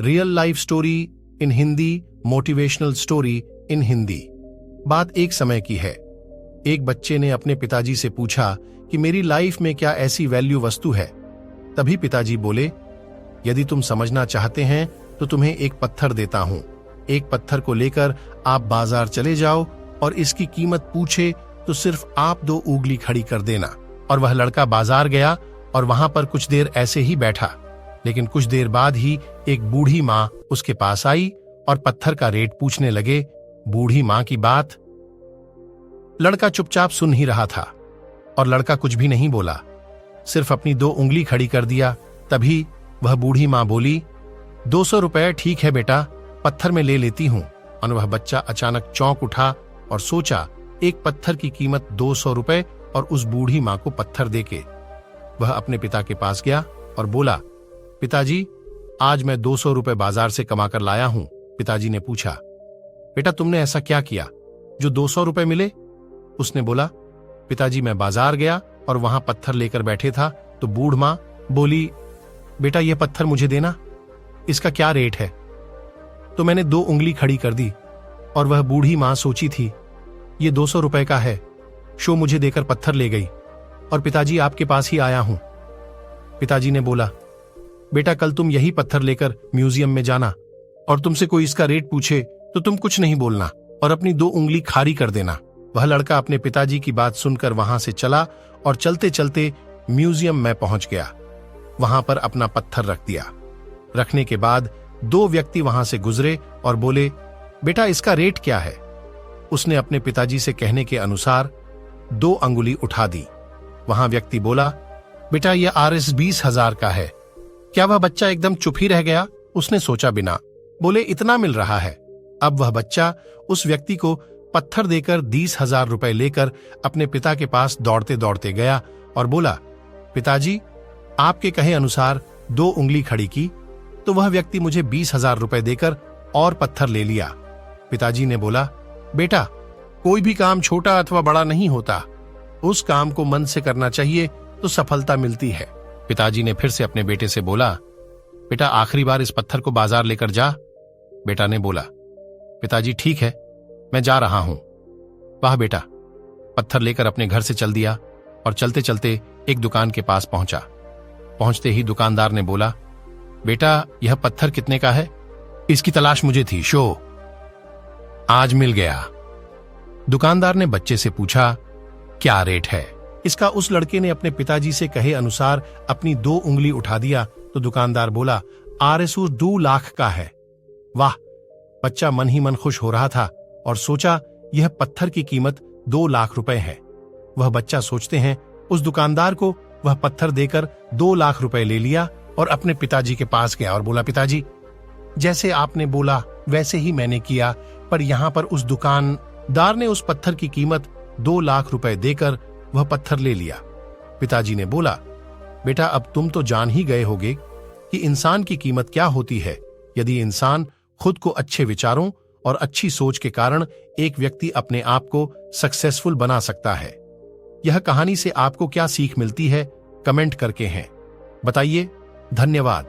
Real life story in Hindi, motivational story in Hindi. बात एक समय की है। एक बच्चे ने अपने पिताजी से पूछा कि मेरी लाइफ में क्या ऐसी वैल्यू वस्तु है। तभी पिताजी बोले, यदि तुम समझना चाहते हैं तो तुम्हें एक पत्थर देता हूं। एक पत्थर को लेकर आप बाजार चले जाओ और इसकी कीमत पूछे तो सिर्फ आप 2 उंगली खड़ी कर देना। और वह लड़का बाजार गया और वहां पर कुछ देर ऐसे ही बैठा, लेकिन कुछ देर बाद ही एक बूढ़ी माँ उसके पास आई और पत्थर का रेट पूछने लगे। बूढ़ी माँ की बात लड़का चुपचाप सुन ही रहा था और लड़का कुछ भी नहीं बोला, सिर्फ अपनी 2 उंगली खड़ी कर दिया। तभी वह बूढ़ी माँ बोली, 200 रुपए ठीक है बेटा, पत्थर में ले लेती हूं। और वह बच्चा अचानक चौंक उठा और सोचा, एक पत्थर की कीमत 200 रुपए और उस बूढ़ी माँ को पत्थर देके वह अपने पिता के पास गया और बोला, पिताजी आज मैं 200 रुपए बाजार से कमा कर लाया हूं। पिताजी ने पूछा, बेटा तुमने ऐसा क्या किया जो 200 रुपए मिले? उसने बोला, पिताजी मैं बाजार गया और वहां पत्थर लेकर बैठे था तो बूढ़ माँ बोली, बेटा यह पत्थर मुझे देना, इसका क्या रेट है? तो मैंने 2 उंगली खड़ी कर दी और वह बूढ़ी माँ सोची थी ये 200 रुपए का है, शो मुझे देकर पत्थर ले गई और पिताजी आपके पास ही आया हूं। पिताजी ने बोला, बेटा कल तुम यही पत्थर लेकर म्यूजियम में जाना और तुमसे कोई इसका रेट पूछे तो तुम कुछ नहीं बोलना और अपनी 2 उंगली खाली कर देना। वह लड़का अपने पिताजी की बात सुनकर वहां से चला और चलते चलते म्यूजियम में पहुंच गया। वहां पर अपना पत्थर रख दिया। रखने के बाद 2 व्यक्ति वहां से गुजरे और बोले, बेटा इसका रेट क्या है? उसने अपने पिताजी से कहने के अनुसार 2 अंगुली उठा दी। वहां व्यक्ति बोला, बेटा यह Rs 20,000 का है। क्या वह बच्चा एकदम चुप ही रह गया? उसने सोचा बिना, बोले इतना मिल रहा है। अब वह बच्चा उस व्यक्ति को पत्थर देकर 20,000 रुपए लेकर अपने पिता के पास दौड़ते दौड़ते गया और बोला, पिताजी आपके कहे अनुसार 2 उंगली खड़ी की तो वह व्यक्ति मुझे 20,000 रुपए देकर और पत्थर ले लिया। पिताजी ने बोला, बेटा कोई भी काम छोटा अथवा बड़ा नहीं होता, उस काम को मन से करना चाहिए तो सफलता मिलती है। पिताजी ने फिर से अपने बेटे से बोला, बेटा आखिरी बार इस पत्थर को बाजार लेकर जा। बेटा ने बोला, पिताजी ठीक है मैं जा रहा हूं। वाह बेटा पत्थर लेकर अपने घर से चल दिया और चलते चलते एक दुकान के पास पहुंचा। पहुंचते ही दुकानदार ने बोला, बेटा यह पत्थर कितने का है? इसकी तलाश मुझे थी, शो आज मिल गया। दुकानदार ने बच्चे से पूछा, क्या रेट है इसका? उस लड़के ने अपने पिताजी से कहे अनुसार अपनी 2 उंगली उठा दिया तो दुकानदार बोला, Rs 2 लाख का है। वाह, बच्चा मन ही मन खुश हो रहा था और सोचा यह पत्थर की कीमत 2 लाख रुपए है। वह बच्चा सोचते हैं उस दुकानदार को वह पत्थर देकर 2 लाख रुपए ले लिया और अपने पिताजी के पास गया और बोला, पिताजी जैसे आपने बोला वैसे ही मैंने किया, पर यहां पर उस दुकानदार ने उस पत्थर की कीमत 2 लाख रुपए देकर वह पत्थर ले लिया। पिताजी ने बोला, बेटा अब तुम तो जान ही गए होगे कि इंसान की कीमत क्या होती है। यदि इंसान खुद को अच्छे विचारों और अच्छी सोच के कारण एक व्यक्ति अपने आप को सक्सेसफुल बना सकता है। यह कहानी से आपको क्या सीख मिलती है, कमेंट करके हैं बताइए। धन्यवाद।